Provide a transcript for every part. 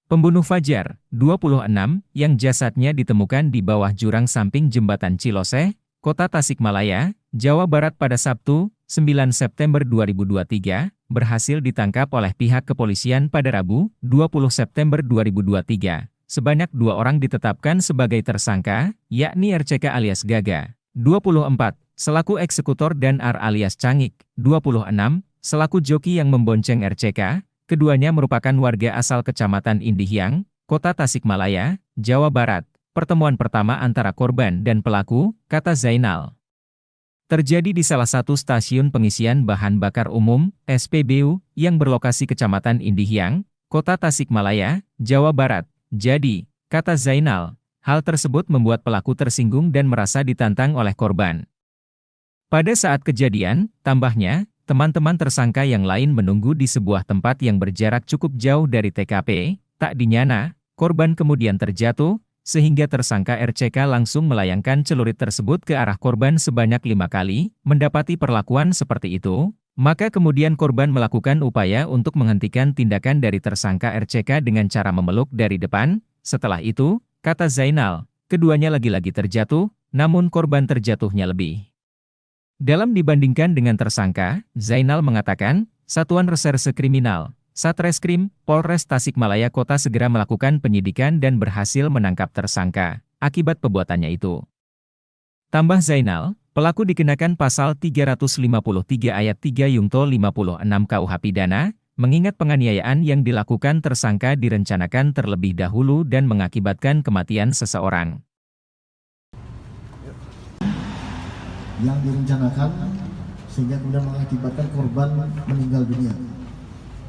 Pembunuh Fajar, 26, yang jasadnya ditemukan di bawah jurang samping Jembatan Ciloseh, Kota Tasikmalaya, Jawa Barat pada Sabtu, 9 September 2023, berhasil ditangkap oleh pihak kepolisian pada Rabu, 20 September 2023. Sebanyak 2 orang ditetapkan sebagai tersangka, yakni RCK alias Gaga, 24, selaku eksekutor dan R alias Cangik, 26, selaku joki yang membonceng RCK. Keduanya merupakan warga asal Kecamatan Indihiyang, Kota Tasikmalaya, Jawa Barat. Pertemuan pertama antara korban dan pelaku, kata Zainal, terjadi di salah satu stasiun pengisian bahan bakar umum, SPBU, yang berlokasi Kecamatan Indihiyang, Kota Tasikmalaya, Jawa Barat. Jadi, kata Zainal, hal tersebut membuat pelaku tersinggung dan merasa ditantang oleh korban. Pada saat kejadian, tambahnya, teman-teman tersangka yang lain menunggu di sebuah tempat yang berjarak cukup jauh dari TKP, tak dinyana, korban kemudian terjatuh, sehingga tersangka RCK langsung melayangkan celurit tersebut ke arah korban sebanyak 5 kali, mendapati perlakuan seperti itu, maka kemudian korban melakukan upaya untuk menghentikan tindakan dari tersangka RCK dengan cara memeluk dari depan. Setelah itu, kata Zainal, keduanya lagi-lagi terjatuh, namun korban terjatuhnya lebih dalam dibandingkan dengan tersangka. Zainal mengatakan, Satuan Reserse Kriminal, Satreskrim, Polres Tasikmalaya Kota segera melakukan penyidikan dan berhasil menangkap tersangka akibat perbuatannya itu. Tambah Zainal, pelaku dikenakan pasal 353 ayat 3 Yungto 56 KUH Pidana, mengingat penganiayaan yang dilakukan tersangka direncanakan terlebih dahulu dan mengakibatkan kematian seseorang. Yang direncanakan sehingga kemudian mengakibatkan korban meninggal dunia.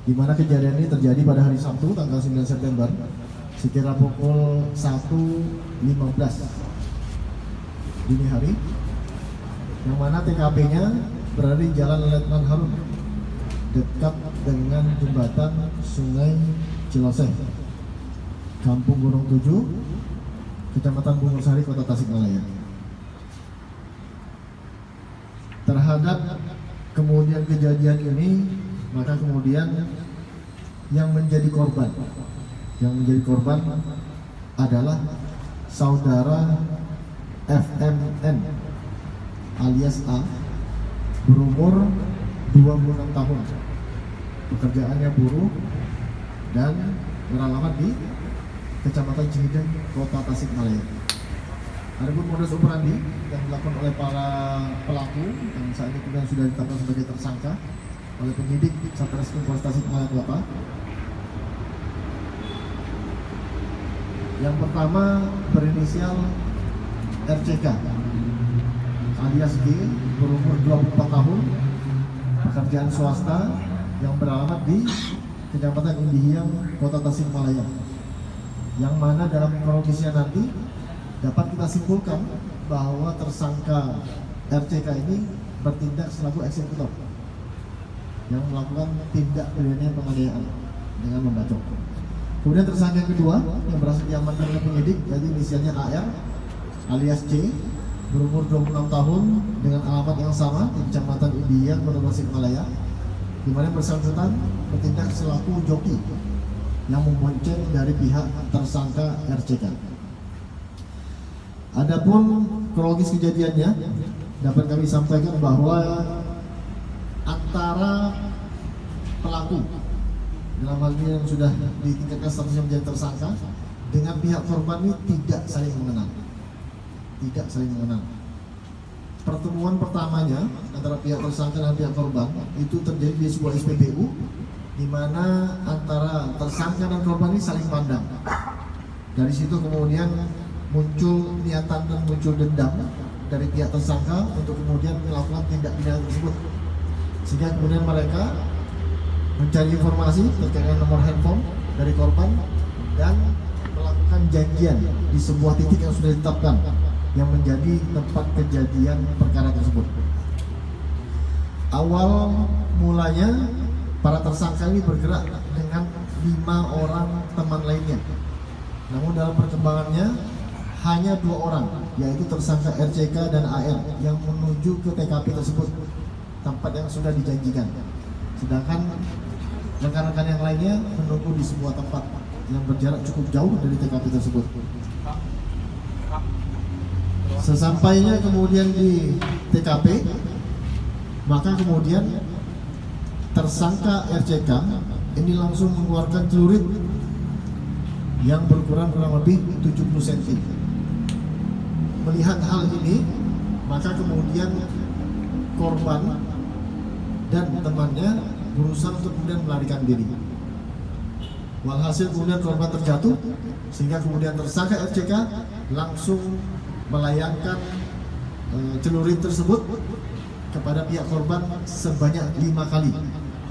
Di mana kejadian ini terjadi pada hari Sabtu tanggal 9 September sekira pukul 1.15 dini hari, yang mana TKP-nya berada di Jalan Letnan Harun dekat dengan jembatan Sungai Ciloseh, Kampung Gunung Tujuh, Kecamatan Bungursari, Kota Tasikmalaya. Terhadap kemudian kejadian ini, maka kemudian yang menjadi korban adalah saudara FMN alias A, berumur 26 tahun, pekerjaannya buruh dan beralamat di Kecamatan Cihideng, Kota Tasikmalaya. Adapun modus operandi yang dilakukan oleh para pelaku yang saat ini kemudian sudah ditetapkan sebagai tersangka oleh penyidik Satreskrim Polres Tasikmalaya Kota. Yang pertama berinisial RCK alias G, berumur 24 tahun, pekerjaan swasta yang beralamat di Kecamatan Indihiyang, Kota Tasikmalaya. Yang mana dalam kronologisnya nanti dapat kita simpulkan bahwa tersangka RCK ini bertindak selaku eksekutor yang melakukan tindak pidana penganiayaan dengan membacok. Kemudian tersangka yang kedua yang berhasil diamankan oleh penyidik yaitu inisialnya AR alias C, berumur 26 tahun dengan alamat yang sama di Kecamatan Indihiyang, Kota Tasikmalaya, di mana bersangkutan bertindak selaku joki yang membonceng dari pihak tersangka RCK. Adapun kronologis kejadiannya dapat kami sampaikan bahwa antara pelaku dalam hal ini yang sudah ditingkatkan statusnya menjadi tersangka dengan pihak korban ini tidak saling mengenal. Pertemuan pertamanya antara pihak tersangka dan pihak korban itu terjadi di sebuah SPBU, di mana antara tersangka dan korban ini saling pandang. Dari situ kemudian muncul niatan dan muncul dendam dari pihak tersangka untuk kemudian melakukan tindak pidana tersebut, sehingga kemudian mereka mencari informasi terkait dengan nomor handphone dari korban dan melakukan janjian di sebuah titik yang sudah ditetapkan yang menjadi tempat kejadian perkara tersebut. Awal mulanya para tersangka ini bergerak dengan 5 orang teman lainnya, namun dalam perkembangannya hanya 2 orang, yaitu tersangka RCK dan AR yang menuju ke TKP tersebut, tempat yang sudah dijanjikan. Sedangkan rekan-rekan yang lainnya menunggu di sebuah tempat yang berjarak cukup jauh dari TKP tersebut. Sesampainya kemudian di TKP, maka kemudian tersangka RCK ini langsung mengeluarkan celurit yang berukuran kurang lebih 70 cm. Melihat hal ini, maka kemudian korban dan temannya berusaha untuk kemudian melarikan diri. Walhasil kemudian korban terjatuh, sehingga kemudian tersangka RCK langsung melayangkan celurit tersebut kepada pihak korban sebanyak 5 kali.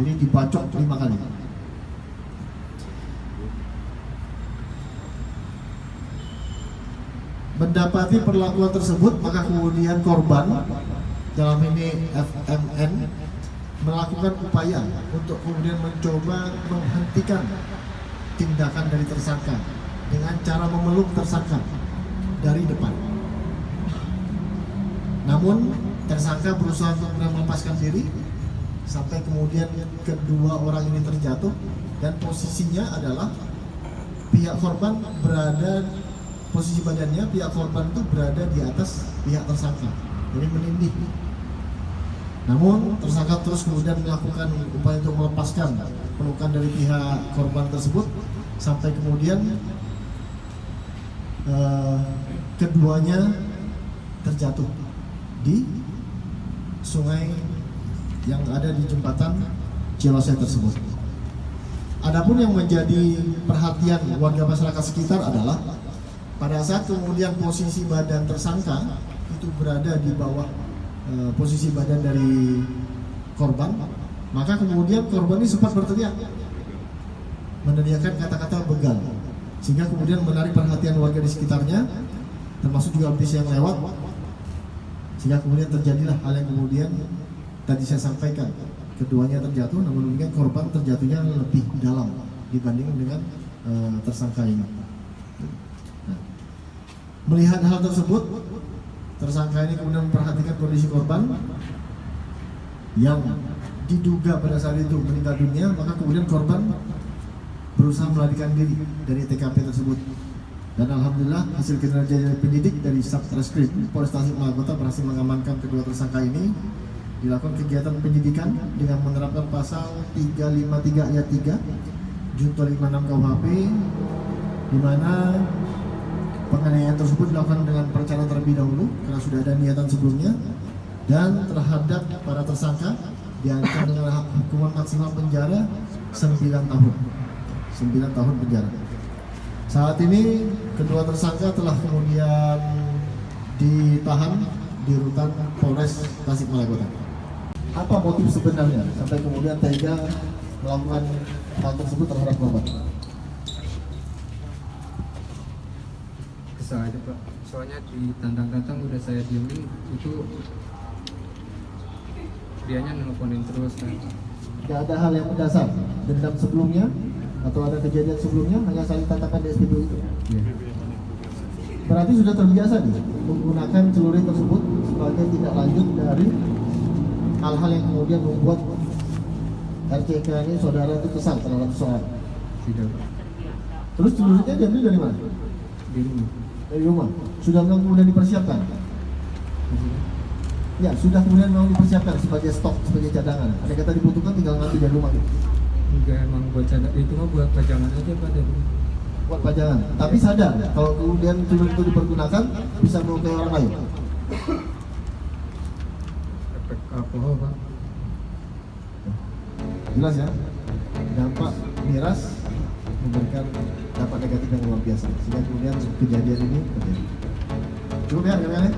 Jadi dibacok 5 kali. Mendapati perlakuan tersebut, maka kemudian korban, dalam ini FMN, melakukan upaya untuk kemudian mencoba menghentikan tindakan dari tersangka dengan cara memeluk tersangka dari depan. Namun tersangka berusaha untuk melepaskan diri sampai kemudian kedua orang ini terjatuh, dan posisinya adalah pihak korban berada, posisi badannya pihak korban itu berada di atas pihak tersangka, jadi menindih. Namun tersangka terus kemudian melakukan upaya untuk melepaskan pelukan dari pihak korban tersebut sampai kemudian keduanya terjatuh di sungai yang ada di jembatan Cilose tersebut. Adapun yang menjadi perhatian warga masyarakat sekitar adalah pada saat kemudian posisi badan tersangka itu berada di bawah posisi badan dari korban, maka kemudian korban ini sempat berteriak, meneriakkan kata-kata begal, sehingga kemudian menarik perhatian warga di sekitarnya, termasuk juga bis yang lewat, sehingga kemudian terjadilah hal yang kemudian tadi saya sampaikan, keduanya terjatuh, namun demikian korban terjatuhnya lebih dalam dibanding dengan tersangka ini. Nah, melihat hal tersebut, tersangka ini kemudian memperhatikan kondisi korban yang diduga pada saat itu meninggal dunia, maka kemudian korban berusaha melarikan diri dari TKP tersebut. Dan alhamdulillah hasil kinerja penyidik dari Satreskrim Polres Tasikmalaya berhasil mengamankan kedua tersangka ini. Dilakukan kegiatan penyidikan dengan menerapkan pasal 353 ayat 3 Junto 56 KUHP, di mana penganiayaan tersebut dilakukan dengan perencanaan terlebih dahulu karena sudah ada niatan sebelumnya, dan terhadap para tersangka diancam dengan hukuman maksimal penjara 9 tahun. 9 tahun penjara. Saat ini kedua tersangka telah kemudian ditahan di rutan Polres Tasikmalaya Kota. Apa motif sebenarnya sampai kemudian tega melakukan hal tersebut terhadap korban? Kesal aja Pak, soalnya ditantang-tantang udah saya diemin, itu dianya nelponin terus kan. Tidak ada hal yang mendasar, dendam sebelumnya atau ada kejadian sebelumnya, hanya saling tantangkan di SPBU itu. Yeah. Berarti sudah terbiasa nih menggunakan celurit tersebut sebagai tindak lanjut dari hal-hal yang kemudian membuat RCK ini saudara itu kesal terhadap seseorang. Tidak Pak. Terus celuritnya diambil dari mana? Di rumah. Dari rumah. Sudah memang kemudian dipersiapkan? Maksudnya? Ya, sudah kemudian memang dipersiapkan sebagai stok, sebagai cadangan. Ada kata dibutuhkan tinggal ngambil dari rumah gitu. Enggak, emang buat cadangan, itu mah buat pajangan aja Pak dari rumah. Buat pajangan. Tapi sadar kalau kemudian celurit itu dipergunakan bisa melukai orang lain. Efek alkohol Pak. Jelas ya, dampak miras memberikan dampak negatif yang luar biasa, sehingga kemudian kejadian ini terjadi. Cukup ya, rekan-rekan?